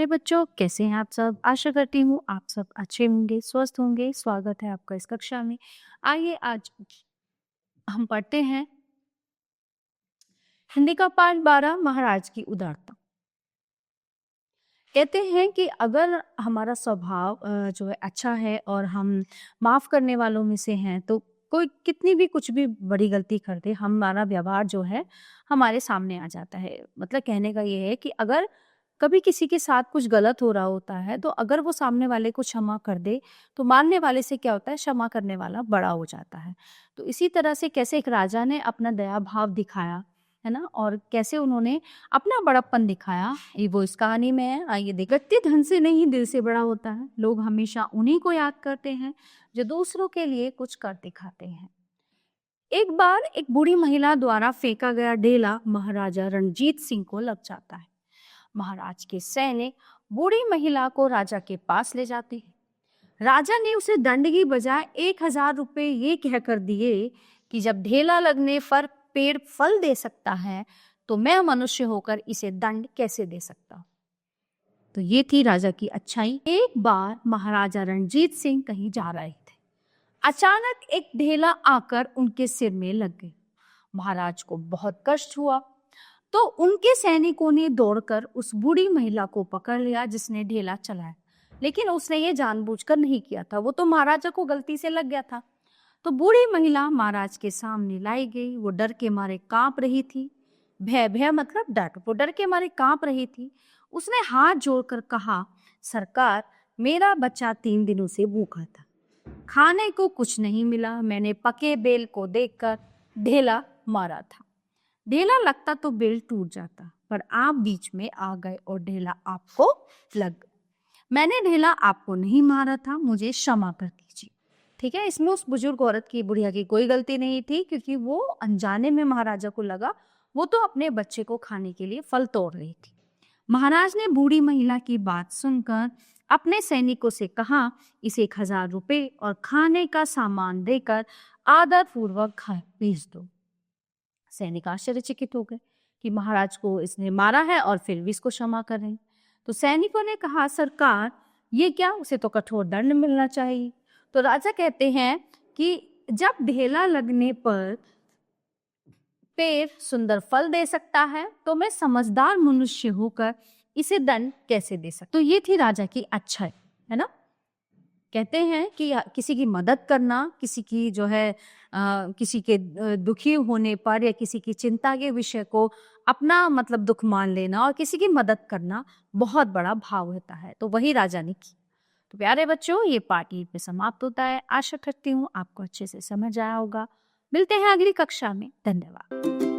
प्यारे बच्चों, कैसे हैं आप सब। आशा करती हूँ आप सब अच्छे होंगे, स्वस्थ होंगे। स्वागत है आपका इस कक्षा में। आइए आज हम पढ़ते हैं हिंदी का पाठ 12 महाराज की उदारता। कहते हैं कि अगर हमारा स्वभाव जो है अच्छा है और हम माफ करने वालों में से हैं, तो कोई कितनी भी कुछ भी बड़ी गलती कर दे, हमारा व्यवहार जो है हमारे सामने आ जाता है। मतलब कहने का ये है कि अगर कभी किसी के साथ कुछ गलत हो रहा होता है, तो अगर वो सामने वाले को क्षमा कर दे, तो मानने वाले से क्या होता है, क्षमा करने वाला बड़ा हो जाता है। तो इसी तरह से कैसे एक राजा ने अपना दया भाव दिखाया, है ना, और कैसे उन्होंने अपना बड़प्पन दिखाया, ये वो इस कहानी में है। आइए देख। व्यक्ति धन से नहीं दिल से बड़ा होता है। लोग हमेशा उन्हीं को याद करते हैं जो दूसरों के लिए कुछ कर दिखाते हैं। एक बार एक बूढ़ी महिला द्वारा फेंका गया ढेला महाराजा रणजीत सिंह को लग जाता है। महाराज के सैनिक बूढ़ी महिला को राजा के पास ले जाते हैं। राजा ने उसे दंड की बजाय 1000 रुपये ये कहकर दिए कि जब ढेला लगने पर पेड़ फल दे सकता है, तो मैं मनुष्य होकर इसे दंड कैसे दे सकता हूं। तो ये थी राजा की अच्छाई। एक बार महाराजा रणजीत सिंह कहीं जा रहे थे। अचानक एक ढेला आकर उनके सिर में लग गई। महाराज को बहुत कष्ट हुआ, तो उनके सैनिकों ने दौड़कर उस बूढ़ी महिला को पकड़ लिया जिसने ढेला चलाया। लेकिन उसने ये जानबूझकर नहीं किया था, वो तो महाराजा को गलती से लग गया था। तो बूढ़ी महिला महाराज के सामने लाई गई। वो डर के मारे कांप रही थी। भय भय मतलब डर, वो डर के मारे कांप रही थी। उसने हाथ जोड़कर कहा, सरकार, मेरा बच्चा 3 दिनों से भूखा था, खाने को कुछ नहीं मिला। मैंने पके बेल को देखकर ढेला मारा था। ढेला लगता तो बेल टूट जाता, पर आप बीच में आ गए और ढेला आपको लग गया। मैंने ढेला आपको नहीं मारा था, मुझे क्षमा कर दीजिए। ठीक है, इसमें उस बुजुर्ग औरत की, बुढ़िया की कोई गलती नहीं थी, क्योंकि वो अनजाने में महाराजा को लगा। वो तो अपने बच्चे को खाने के लिए फल तोड़ रही थी। महाराज ने बूढ़ी महिला की बात सुनकर अपने सैनिकों से कहा, इसे 1000 रुपये और खाने का सामान देकर आदर पूर्वक घर भेज दो। सैनिक आश्चर्यचकित हो गए कि महाराज को इसने मारा है और फिर भी इसको क्षमा कर रहे हैं। तो सैनिकों ने कहा, सरकार, ये क्या, उसे तो कठोर दंड मिलना चाहिए। तो राजा कहते हैं कि जब ढेला लगने पर पेड़ सुंदर फल दे सकता है, तो मैं समझदार मनुष्य होकर इसे दंड कैसे दे सकता। तो ये थी राजा की अच्छाई, है ना। कहते हैं कि किसी की मदद करना, किसी की जो है किसी के दुखी होने पर या किसी की चिंता के विषय को अपना मतलब दुख मान लेना और किसी की मदद करना बहुत बड़ा भाव होता है। तो वही राजा ने की। तो प्यारे बच्चों, ये पाठ यहीं पे समाप्त होता है। आशा करती हूँ आपको अच्छे से समझ आया होगा। मिलते हैं अगली कक्षा में। धन्यवाद।